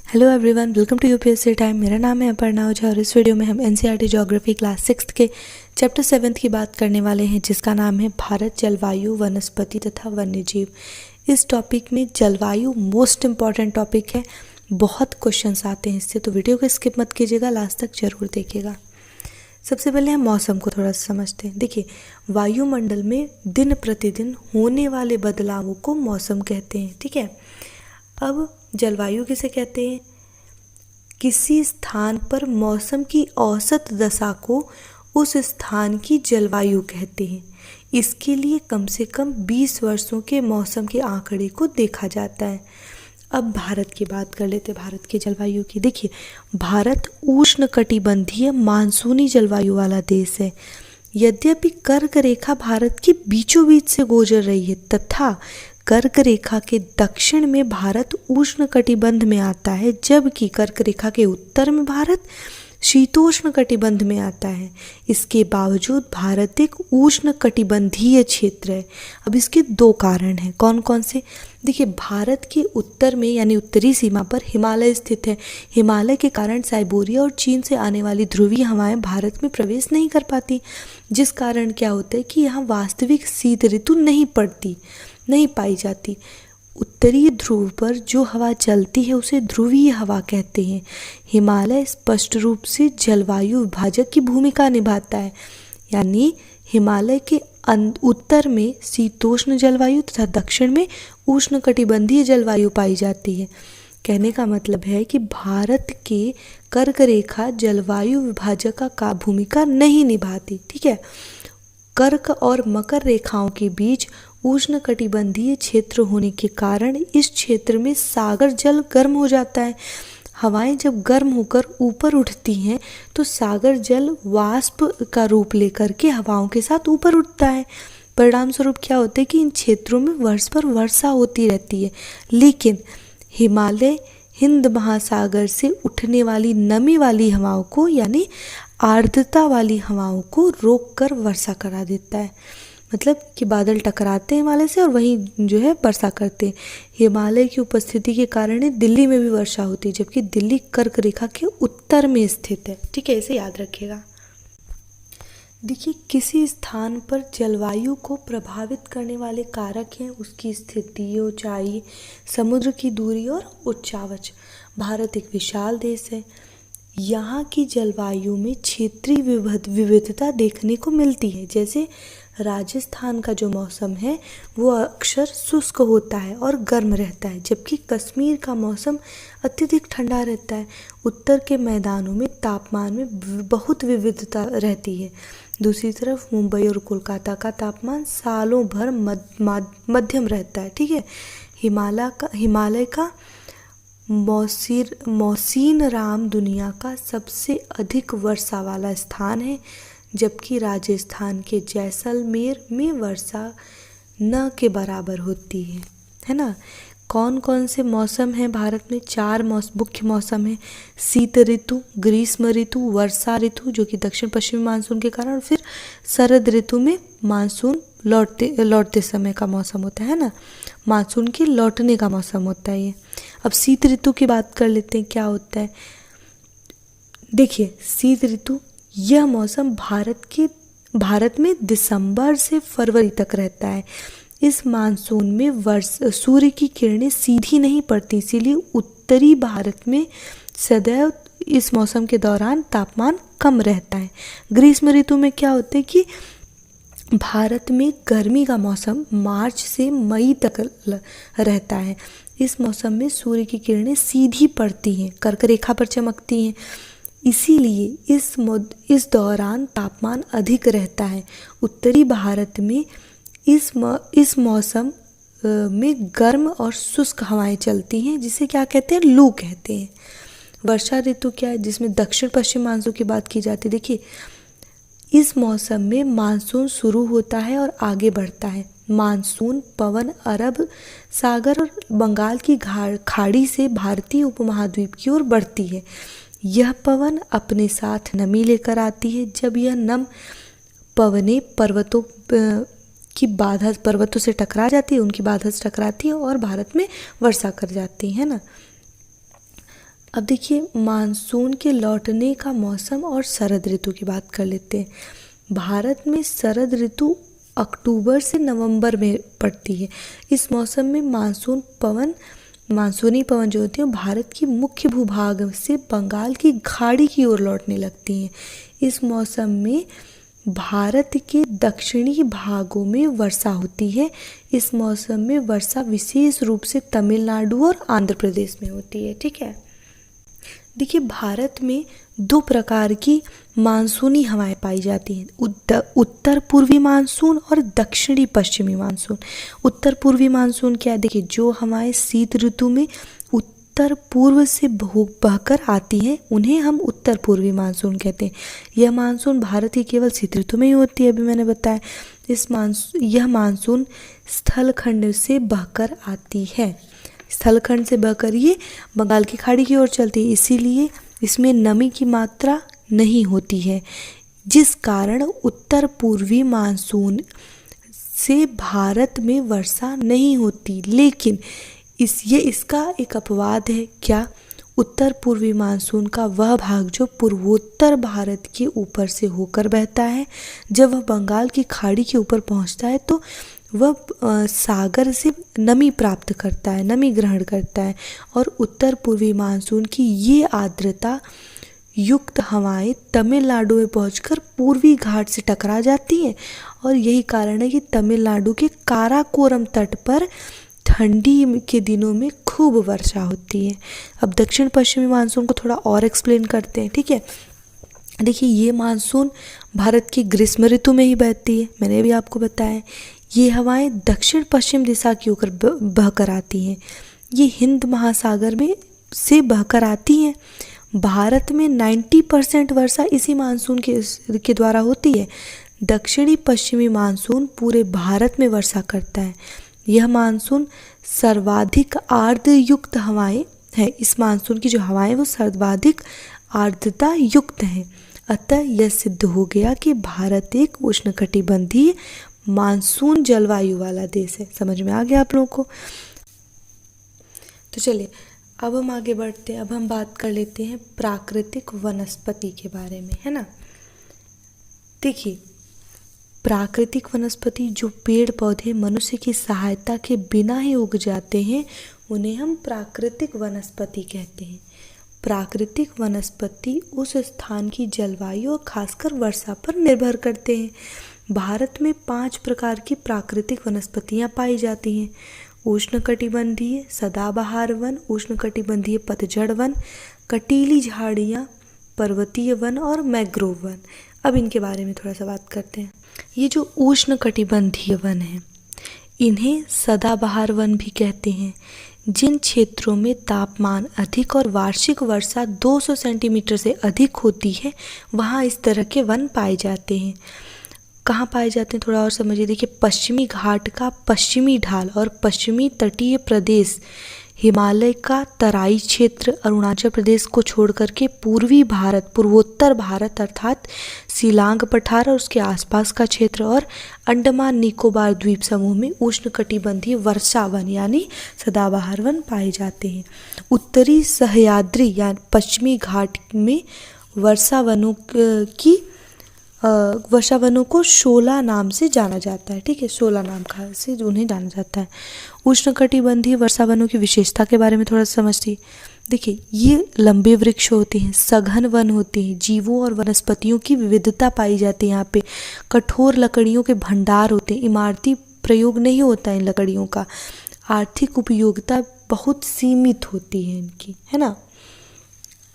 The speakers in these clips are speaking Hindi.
Hello everyone, welcome to UPSC time. मेरा नाम है अपर्णा ओझा और इस वीडियो में हम एनसीईआरटी ज्योग्राफी क्लास 6 के चैप्टर 7 की बात करने वाले हैं, जिसका नाम है भारत, जलवायु, वनस्पति तथा वन्यजीव। इस टॉपिक में जलवायु मोस्ट इम्पॉर्टेंट टॉपिक है। बहुत क्वेश्चंस आते हैं इससे, तो वीडियो को स्किप मत कीजिएगा, लास्ट तक जरूर देखिएगा। सबसे पहले हम मौसम को थोड़ा सा समझते हैं। देखिए, वायुमंडल में दिन प्रतिदिन होने वाले बदलावों को मौसम कहते हैं। ठीक है, अब जलवायु किसे कहते हैं? किसी स्थान पर मौसम की औसत दशा को उस स्थान की जलवायु कहते हैं। इसके लिए कम से कम 20 वर्षों के मौसम के आंकड़े को देखा जाता है। अब भारत की बात कर लेते हैं, भारत की जलवायु की। देखिए, भारत उष्णकटिबंधीय मानसूनी जलवायु वाला देश है। यद्यपि कर्क रेखा भारत के बीचों बीच से गुजर रही है तथा कर्क रेखा के दक्षिण में भारत उष्णकटिबंध में आता है, जबकि कर्क रेखा के उत्तर में भारत शीतोष्ण कटिबंध में आता है। इसके बावजूद भारत एक उष्णकटिबंधीय क्षेत्र है। अब इसके दो कारण हैं। कौन कौन से? देखिए, भारत के उत्तर में यानी उत्तरी सीमा पर हिमालय स्थित है। हिमालय के कारण साइबेरिया और चीन से आने वाली ध्रुवीय हवाएं भारत में प्रवेश नहीं कर पाती, जिस कारण क्या होता है कि यहाँ वास्तविक शीत ऋतु नहीं पाई जाती। उत्तरी ध्रुव पर जो हवा चलती है उसे ध्रुवीय हवा कहते हैं। हिमालय स्पष्ट रूप से जलवायु विभाजक की भूमिका निभाता है, यानी हिमालय के उत्तर में शीतोष्ण जलवायु तथा दक्षिण में उष्णकटिबंधीय जलवायु पाई जाती है। कहने का मतलब है कि भारत के कर्क रेखा जलवायु विभाजक का भूमिका नहीं निभाती। ठीक है, कर्क और मकर रेखाओं के बीच उष्णकटिबंधीय क्षेत्र होने के कारण इस क्षेत्र में सागर जल गर्म हो जाता है। हवाएं जब गर्म होकर ऊपर उठती हैं तो सागर जल वाष्प का रूप लेकर के हवाओं के साथ ऊपर उठता है। परिणाम स्वरूप क्या होता है कि इन क्षेत्रों में वर्ष पर वर्षा होती रहती है, लेकिन हिमालय हिंद महासागर से उठने वाली नमी वाली हवाओं को यानी आर्द्रता वाली हवाओं को रोककर वर्षा करा देता है। मतलब कि बादल टकराते हैं हिमालय से और वहीं जो है वर्षा करते हैं। हिमालय की उपस्थिति के कारण ही दिल्ली में भी वर्षा होती है, जबकि दिल्ली कर्क रेखा के उत्तर में स्थित है। ठीक है, इसे याद रखिएगा। देखिए, किसी स्थान पर जलवायु को प्रभावित करने वाले कारक हैं उसकी स्थिति, ऊंचाई, समुद्र की दूरी और उच्चावच। भारत एक विशाल देश है। यहाँ की जलवायु में क्षेत्रीय विविधता देखने को मिलती है। जैसे राजस्थान का जो मौसम है वो अक्सर शुष्क होता है और गर्म रहता है, जबकि कश्मीर का मौसम अत्यधिक ठंडा रहता है। उत्तर के मैदानों में तापमान में बहुत विविधता रहती है। दूसरी तरफ मुंबई और कोलकाता का तापमान सालों भर मध्यम रहता है। ठीक है, हिमालय का मौसीन राम दुनिया का सबसे अधिक वर्षा वाला स्थान है, जबकि राजस्थान के जैसलमेर में वर्षा न के बराबर होती है ना। कौन कौन से मौसम हैं भारत में? 4 मुख्य मौसम हैं। शीत ऋतु, ग्रीष्म ऋतु, वर्षा ऋतु जो कि दक्षिण पश्चिमी मानसून के कारण, फिर शरद ऋतु में मानसून लौटते समय का मौसम होता है ना, मानसून के लौटने का मौसम होता है ये। अब शीत ऋतु की बात कर लेते हैं, क्या होता है। देखिए, शीत ऋतु यह मौसम भारत में दिसंबर से फरवरी तक रहता है। इस मानसून में सूर्य की किरणें सीधी नहीं पड़ती, इसीलिए उत्तरी भारत में सदैव इस मौसम के दौरान तापमान कम रहता है। ग्रीष्म ऋतु में क्या होता है कि भारत में गर्मी का मौसम मार्च से मई तक रहता है। इस मौसम में सूर्य की किरणें सीधी पड़ती हैं, कर्क रेखा पर चमकती हैं, इसीलिए इस दौरान तापमान अधिक रहता है। उत्तरी भारत में इस मौसम में गर्म और शुष्क हवाएं चलती हैं, जिसे क्या कहते हैं? लू कहते हैं। वर्षा ऋतु क्या है? जिसमें दक्षिण पश्चिम मानसून की बात की जाती है। देखिए, इस मौसम में मानसून शुरू होता है और आगे बढ़ता है। मानसून पवन अरब सागर और बंगाल की खाड़ी से भारतीय उपमहाद्वीप की ओर बढ़ती है। यह पवन अपने साथ नमी लेकर आती है। जब यह नम पवनें पर्वतों से टकरा जाती है, उनकी बाधा से टकराती है और भारत में वर्षा कर जाती है ना। अब देखिए मानसून के लौटने का मौसम और शरद ऋतु की बात कर लेते हैं। भारत में शरद ऋतु अक्टूबर से नवंबर में पड़ती है। इस मौसम में मानसूनी पवन जो होती है भारत की मुख्य भूभाग से बंगाल की खाड़ी की ओर लौटने लगती हैं। इस मौसम में भारत के दक्षिणी भागों में वर्षा होती है। इस मौसम में वर्षा विशेष रूप से तमिलनाडु और आंध्र प्रदेश में होती है। ठीक है, देखिए भारत में दो प्रकार की मानसूनी हवाएं पाई जाती हैं, उत्तर पूर्वी मानसून और दक्षिणी पश्चिमी मानसून। उत्तर पूर्वी मानसून क्या है? देखिए जो हवाएं शीत ऋतु में उत्तर पूर्व से बहकर आती हैं उन्हें हम उत्तर पूर्वी मानसून कहते हैं। यह मानसून भारत की केवल शीत ऋतु में ही होती है, अभी मैंने बताया। यह मानसून स्थलखंड से बहकर आती है, स्थलखंड से बहकर ये बंगाल की खाड़ी की ओर चलती है, इसीलिए इसमें नमी की मात्रा नहीं होती है, जिस कारण उत्तर पूर्वी मानसून से भारत में वर्षा नहीं होती। लेकिन इसका एक अपवाद है। क्या? उत्तर पूर्वी मानसून का वह भाग जो पूर्वोत्तर भारत के ऊपर से होकर बहता है, जब वह बंगाल की खाड़ी के ऊपर पहुंचता है तो वह सागर से नमी प्राप्त करता है, नमी ग्रहण करता है, और उत्तर पूर्वी मानसून की ये आर्द्रता युक्त हवाएं तमिलनाडु में पहुंचकर पूर्वी घाट से टकरा जाती हैं, और यही कारण है कि तमिलनाडु के काराकोरम तट पर ठंडी के दिनों में खूब वर्षा होती है। अब दक्षिण पश्चिमी मानसून को थोड़ा और एक्सप्लेन करते हैं। ठीक है, देखिए ये मानसून भारत की ग्रीष्म ऋतु में ही बहती है, मैंने भी आपको बताया। ये हवाएं दक्षिण पश्चिम दिशा की होकर बहकर आती हैं। ये हिंद महासागर में से बहकर आती हैं। भारत में 90% वर्षा इसी मानसून के द्वारा होती है। दक्षिणी पश्चिमी मानसून पूरे भारत में वर्षा करता है। यह मानसून सर्वाधिक आर्द्र युक्त हवाएं हैं। इस मानसून की जो हवाएं वो सर्वाधिक आर्द्रता युक्त हैं। अतः यह सिद्ध हो गया कि भारत एक उष्णकटिबंधीय मानसून जलवायु वाला देश है। समझ में आ गया आप लोगों को? तो चलिए अब हम आगे बढ़ते हैं। अब हम बात कर लेते हैं प्राकृतिक वनस्पति के बारे में, है ना। देखिए प्राकृतिक वनस्पति जो पेड़ पौधे मनुष्य की सहायता के बिना ही उग जाते हैं उन्हें हम प्राकृतिक वनस्पति कहते हैं। प्राकृतिक वनस्पति उस स्थान की जलवायु और खासकर वर्षा पर निर्भर करते हैं। भारत में 5 प्रकार की प्राकृतिक वनस्पतियां पाई जाती हैं। उष्णकटिबंधीय सदाबहार वन, उष्णकटिबंधीय पतझड़ वन, कटीली झाड़ियाँ, पर्वतीय वन और मैंग्रोव वन। अब इनके बारे में थोड़ा सा बात करते हैं। ये जो उष्णकटिबंधीय वन है इन्हें सदाबहार वन भी कहते हैं। जिन क्षेत्रों में तापमान अधिक और वार्षिक वर्षा 200 सेंटीमीटर से अधिक होती है वहाँ इस तरह के वन पाए जाते हैं। कहाँ पाए जाते हैं थोड़ा और समझिए। देखिए पश्चिमी घाट का पश्चिमी ढाल और पश्चिमी तटीय प्रदेश, हिमालय का तराई क्षेत्र, अरुणाचल प्रदेश को छोड़ करके पूर्वी भारत, पूर्वोत्तर भारत अर्थात शिलांग पठार और उसके आसपास का क्षेत्र, और अंडमान निकोबार द्वीप समूह में उष्णकटिबंधीय वर्षा वन यानी सदाबहार वन पाए जाते हैं। उत्तरी सह्याद्री यानी पश्चिमी घाट में वर्षा वनों को शोला नाम से जाना जाता है। ठीक है, शोला नाम से उन्हें जाना जाता है। उष्णकटिबंधीय वर्षा वनों की विशेषता के बारे में थोड़ा समझिए। देखिए ये लंबे वृक्ष होते हैं, सघन वन होते हैं, जीवों और वनस्पतियों की विविधता पाई जाती है। यहाँ पे कठोर लकड़ियों के भंडार होते हैं, इमारती प्रयोग नहीं होता इन लकड़ियों का, आर्थिक उपयोगिता बहुत सीमित होती है इनकी, है ना।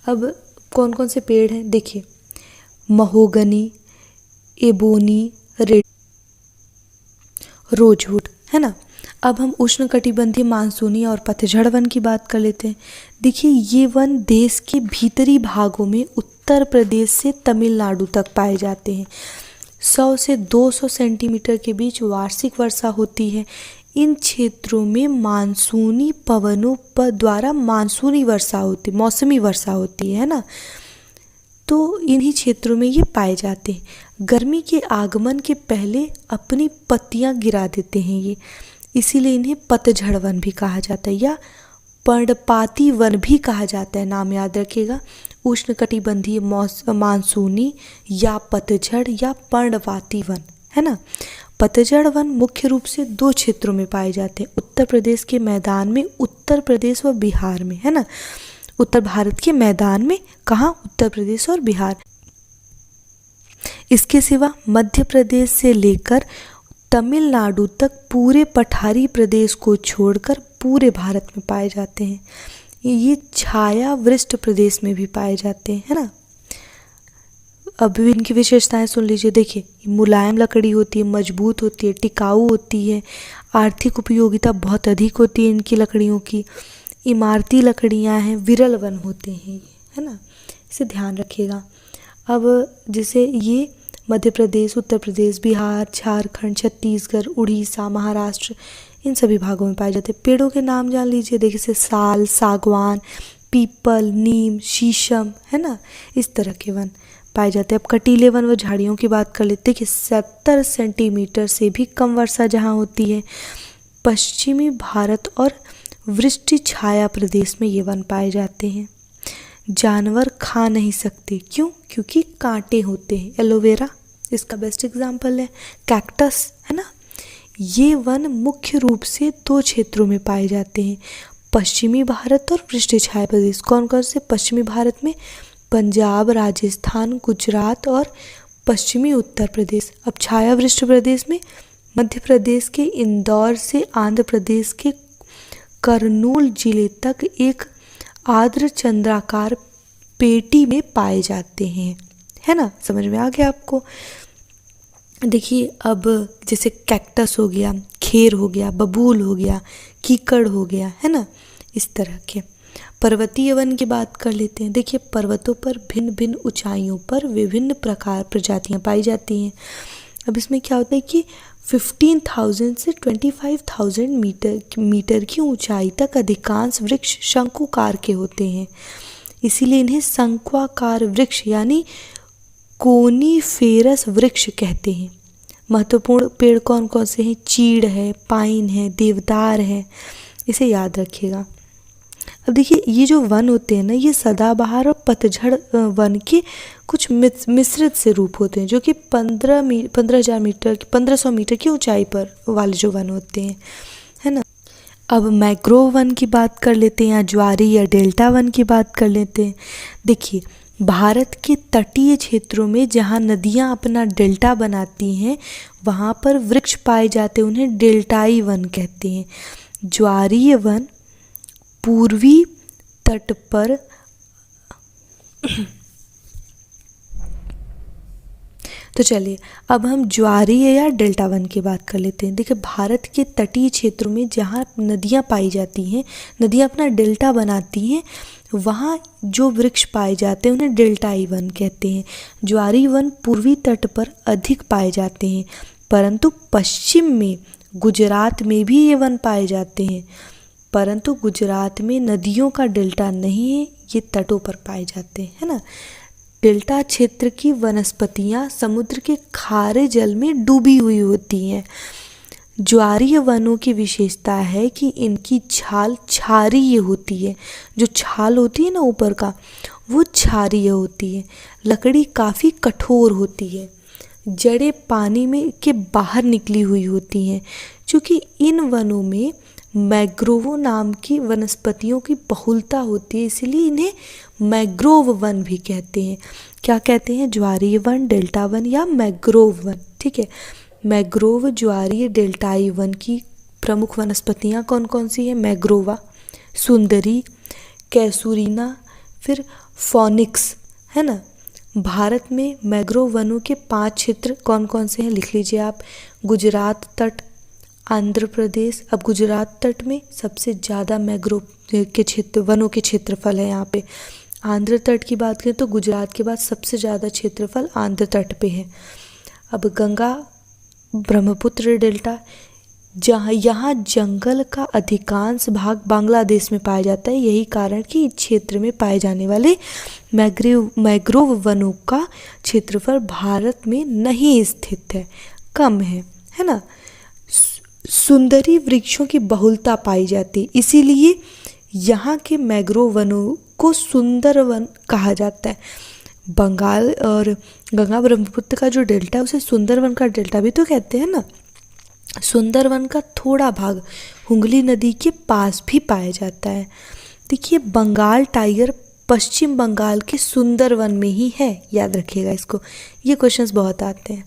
अब कौन कौन से पेड़ हैं देखिए, महोगनी, एबोनी, रोजवुड, है ना। अब हम उष्णकटिबंधीय मानसूनी और पतझड़ वन की बात कर लेते हैं। देखिए ये वन देश के भीतरी भागों में उत्तर प्रदेश से तमिलनाडु तक पाए जाते हैं। 100 से 200 सेंटीमीटर के बीच वार्षिक वर्षा होती है। इन क्षेत्रों में मानसूनी पवनों द्वारा मानसूनी वर्षा होती, मौसमी वर्षा होती है ना। तो इन्हीं क्षेत्रों में ये पाए जाते हैं। गर्मी के आगमन के पहले अपनी पत्तियां गिरा देते हैं ये, इसीलिए इन्हें पतझड़ वन भी कहा जाता है या पर्णपाती वन भी कहा जाता है, नाम याद रखिएगा। उष्णकटिबंधीय मानसूनी या पतझड़ या पर्णपाती वन, है ना। पतझड़ वन मुख्य रूप से 2 क्षेत्रों में पाए जाते हैं, उत्तर प्रदेश के मैदान में, उत्तर प्रदेश व बिहार में, है ना। उत्तर भारत के मैदान में, कहाँ, उत्तर प्रदेश और बिहार। इसके सिवा मध्य प्रदेश से लेकर तमिलनाडु तक पूरे पठारी प्रदेश को छोड़कर पूरे भारत में पाए जाते हैं। ये छायावृष्ट प्रदेश में भी पाए जाते हैं, है ना। अब इनकी विशेषताएं सुन लीजिए। देखिए, मुलायम लकड़ी होती है, मजबूत होती है, टिकाऊ होती है, आर्थिक उपयोगिता बहुत अधिक होती है इनकी लकड़ियों की, इमारती लकड़ियां हैं, विरल वन होते हैं, है ना। इसे ध्यान रखिएगा। अब जैसे ये मध्य प्रदेश, उत्तर प्रदेश, बिहार, झारखंड, छत्तीसगढ़, उड़ीसा, महाराष्ट्र, इन सभी भागों में पाए जाते हैं। पेड़ों के नाम जान लीजिए। देखिए, जैसे साल, सागवान, पीपल, नीम, शीशम, है ना, इस तरह के वन पाए जाते हैं। अब कटीले वन व झाड़ियों की बात कर लेते हैं कि 70 सेंटीमीटर से भी कम वर्षा जहाँ होती है, पश्चिमी भारत और वृष्टि छाया प्रदेश में ये वन पाए जाते हैं। जानवर खा नहीं सकते, क्यों? क्योंकि कांटे होते हैं। एलोवेरा इसका बेस्ट एग्जाम्पल है, कैक्टस, है ना। ये वन मुख्य रूप से 2 क्षेत्रों में पाए जाते हैं, पश्चिमी भारत और वृष्टि छाया प्रदेश। कौन कौन से? पश्चिमी भारत में पंजाब, राजस्थान, गुजरात और पश्चिमी उत्तर प्रदेश। अब छायावृष्ट प्रदेश में मध्य प्रदेश के इंदौर से आंध्र प्रदेश के करनूल जिले तक एक आर्द्र चंद्राकार पेटी में पाए जाते हैं, है ना। समझ में आ गया आपको। देखिए, अब जैसे कैक्टस हो गया, खेर हो गया, बबूल हो गया, कीकड़ हो गया, है ना, इस तरह के। पर्वतीय वन की बात कर लेते हैं। देखिए, पर्वतों पर भिन्न भिन्न ऊंचाइयों पर विभिन्न प्रजातियां पाई जाती हैं। अब इसमें क्या होता है कि 15,000 से 25,000 मीटर की ऊंचाई तक अधिकांश वृक्ष शंकुकार के होते हैं, इसीलिए इन्हें शंक्वाकार वृक्ष यानी कोनीफेरस वृक्ष कहते हैं। महत्वपूर्ण पेड़ कौन कौन से हैं? चीड़ है, पाइन है, देवदार है, इसे याद रखिएगा। अब देखिए, ये जो वन होते हैं ना, ये सदाबहार और पतझड़ वन के कुछ मिश्रित से रूप होते हैं, जो कि 1500 मीटर की ऊंचाई पर वाले जो वन होते हैं, है ना। अब मैंग्रोव वन की बात कर लेते हैं, या ज्वारी या डेल्टा वन की बात कर लेते हैं। देखिए, भारत के तटीय क्षेत्रों में जहाँ नदियाँ अपना डेल्टा बनाती हैं, वहाँ पर वृक्ष पाए जाते हैं, उन्हें डेल्टाई वन कहते हैं। ज्वारीय वन पूर्वी तट पर तो चलिए, अब हम ज्वारीय या डेल्टा वन की बात कर लेते हैं। देखिए, भारत के तटीय क्षेत्रों में जहाँ नदियाँ पाई जाती हैं, नदियाँ अपना डेल्टा बनाती हैं, वहाँ जो वृक्ष पाए जाते हैं उन्हें डेल्टाई वन कहते हैं। ज्वारी वन पूर्वी तट पर अधिक पाए जाते हैं, परंतु पश्चिम में गुजरात में भी ये वन पाए जाते हैं, परंतु गुजरात में नदियों का डेल्टा नहीं है, ये तटों पर पाए जाते हैं, है ना। डेल्टा क्षेत्र की वनस्पतियाँ समुद्र के खारे जल में डूबी हुई होती हैं। ज्वारीय वनों की विशेषता है कि इनकी छाल क्षारीय होती है। जो छाल होती है ना ऊपर का, वो क्षारीय होती है। लकड़ी काफ़ी कठोर होती है। जड़ें पानी में के बाहर निकली हुई होती हैं। चूँकि इन वनों में मैंग्रोव नाम की वनस्पतियों की बहुलता होती है, इसलिए इन्हें मैंग्रोव वन भी कहते हैं। क्या कहते हैं? ज्वारीय वन, डेल्टा वन या मैंग्रोव वन। ठीक है, मैंग्रोव, ज्वारीय, डेल्टाई वन की प्रमुख वनस्पतियाँ कौन कौन सी हैं? मैंग्रोवा, सुंदरी, कैसूरीना, फिर फोनिक्स, है ना। भारत में मैंग्रोव वनों के 5 क्षेत्र कौन कौन से हैं? लिख लीजिए आप। गुजरात तट, आंध्र प्रदेश। अब गुजरात तट में सबसे ज़्यादा मैंग्रोव के क्षेत्र, वनों के क्षेत्रफल है यहाँ पे। आंध्र तट की बात करें तो गुजरात के बाद सबसे ज़्यादा क्षेत्रफल आंध्र तट पे है। अब गंगा ब्रह्मपुत्र डेल्टा, जहाँ यहाँ जंगल का अधिकांश भाग बांग्लादेश में पाया जाता है। यही कारण कि इस क्षेत्र में पाए जाने वाले मैंग्रोव वनों का क्षेत्रफल भारत में नहीं स्थित है, कम है ना। सुंदरी वृक्षों की बहुलता पाई जाती है, इसीलिए यहाँ के मैंग्रोव वनों को सुंदर वन कहा जाता है। बंगाल और गंगा ब्रह्मपुत्र का जो डेल्टा है उसे सुंदरवन का डेल्टा भी तो कहते हैं ना। सुंदरवन का थोड़ा भाग हुगली नदी के पास भी पाया जाता है। देखिए, बंगाल टाइगर पश्चिम बंगाल के सुंदरवन में ही है, याद रखिएगा इसको, ये क्वेश्चंस बहुत आते हैं।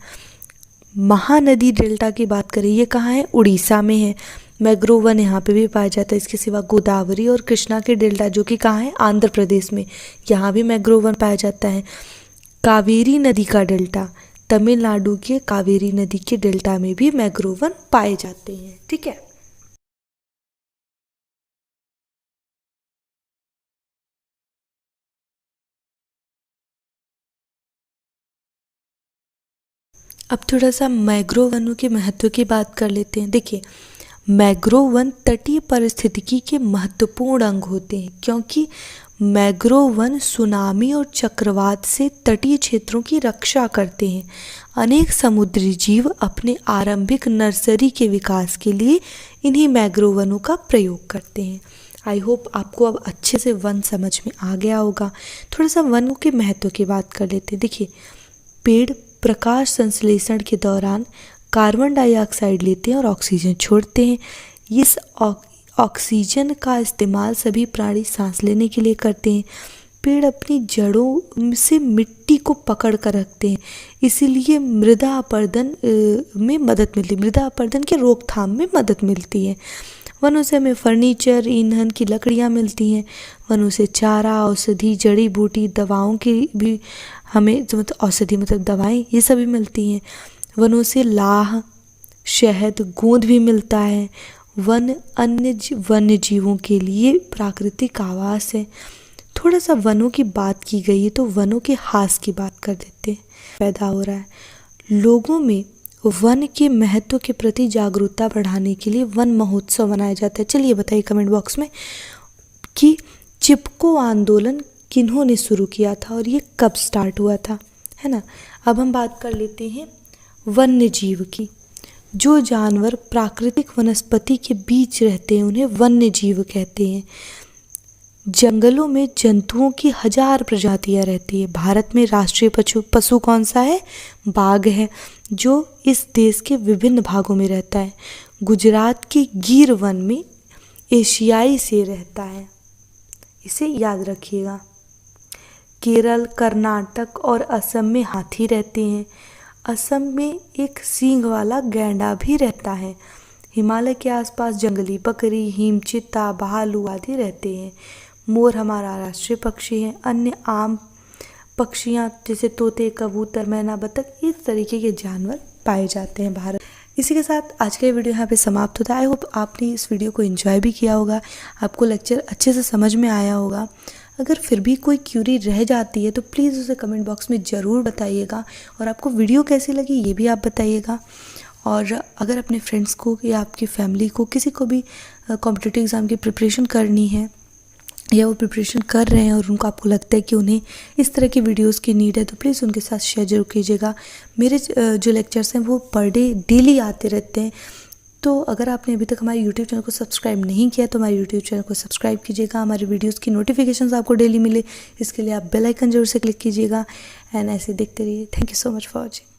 महानदी डेल्टा की बात करें, ये कहाँ है? उड़ीसा में है। मैंग्रोव वन यहाँ पे भी पाया जाता है। इसके सिवा गोदावरी और कृष्णा के डेल्टा जो कि कहाँ है? आंध्र प्रदेश में, यहाँ भी मैंग्रोव वन पाया जाता है। कावेरी नदी का डेल्टा, तमिलनाडु के कावेरी नदी के डेल्टा में भी मैंग्रोव वन पाए जाते हैं। ठीक है, अब थोड़ा सा मैंग्रोव वनों के महत्व की बात कर लेते हैं। देखिए, मैंग्रोव वन तटीय पारिस्थितिकी के महत्वपूर्ण अंग होते हैं, क्योंकि मैंग्रोव वन सुनामी और चक्रवात से तटीय क्षेत्रों की रक्षा करते हैं। अनेक समुद्री जीव अपने आरंभिक नर्सरी के विकास के लिए इन्हीं मैंग्रोव वनों का प्रयोग करते हैं। आई होप आपको अब अच्छे से वन समझ में आ गया होगा। थोड़ा सा वनों के महत्व की बात कर लेते हैं। देखिए, पेड़ प्रकाश संश्लेषण के दौरान कार्बन डाइऑक्साइड लेते हैं और ऑक्सीजन छोड़ते हैं। इस ऑक्सीजन का इस्तेमाल सभी प्राणी सांस लेने के लिए करते हैं। पेड़ अपनी जड़ों से मिट्टी को पकड़ कर रखते हैं, इसीलिए मृदा अपरदन में मदद मिलती है, मृदा अपरदन के रोकथाम में मदद मिलती है। वनों से हमें फर्नीचर, ईंधन की लकड़ियाँ मिलती हैं। वनों से चारा, औषधि, जड़ी बूटी, दवाओं की भी हमें मतलब औषधि मतलब दवाएं, ये सभी मिलती हैं। वनों से लाह, शहद, गोंद भी मिलता है। वन वन्य जीवों के लिए प्राकृतिक आवास है। थोड़ा सा वनों की बात की गई है तो वनों के हास की बात कर देते हैं। पैदा हो रहा है, लोगों में वन के महत्व के प्रति जागरूकता बढ़ाने के लिए वन महोत्सव मनाया जाता है। चलिए बताइए कमेंट बॉक्स में कि चिपको आंदोलन किन्होंने शुरू किया था और ये कब स्टार्ट हुआ था, है ना। अब हम बात कर लेते हैं वन्य जीव की। जो जानवर प्राकृतिक वनस्पति के बीच रहते हैं उन्हें वन्य जीव कहते हैं। जंगलों में जंतुओं की 1000 प्रजातियां रहती है। भारत में राष्ट्रीय पशु कौन सा है? बाघ है, जो इस देश के विभिन्न भागों में रहता है। गुजरात के गिर वन में एशियाई शेर रहता है, इसे याद रखिएगा। केरल, कर्नाटक और असम में हाथी रहते हैं। असम में एक सींग वाला गैंडा भी रहता है। हिमालय के आसपास जंगली बकरी, हिमचीता, भालू आदि रहते हैं। मोर हमारा राष्ट्रीय पक्षी है। अन्य आम पक्षियाँ जैसे तोते, कबूतर, मैना, बतख, इस तरीके के जानवर पाए जाते हैं भारत। इसी के साथ आज का ये वीडियो यहाँ पे समाप्त होता है। आई होप आपने इस वीडियो को एंजॉय भी किया होगा, आपको लेक्चर अच्छे से समझ में आया होगा। अगर फिर भी कोई क्यूरी रह जाती है तो प्लीज़ उसे कमेंट बॉक्स में ज़रूर बताइएगा, और आपको वीडियो कैसी लगी ये भी आप बताइएगा। और अगर अपने फ्रेंड्स को या आपकी फैमिली को किसी को भी कॉम्पिटिटिव एग्ज़ाम की प्रिपरेशन करनी है या वो प्रिपरेशन कर रहे हैं और उनको आपको लगता है कि उन्हें इस तरह की वीडियोस की नीड है तो प्लीज़ उनके साथ शेयर जरूर कीजिएगा। मेरे जो लेक्चर्स हैं वो पर डे डेली आते रहते हैं। तो अगर आपने अभी तक हमारे यूट्यूब चैनल को सब्सक्राइब नहीं किया तो हमारे यूट्यूब चैनल को सब्सक्राइब कीजिएगा। हमारे वीडियोस की नोटिफिकेशंस आपको डेली मिले इसके लिए आप बेल आइकन जरूर से क्लिक कीजिएगा। एंड ऐसे देखते रहिए। Thank you so much for watching.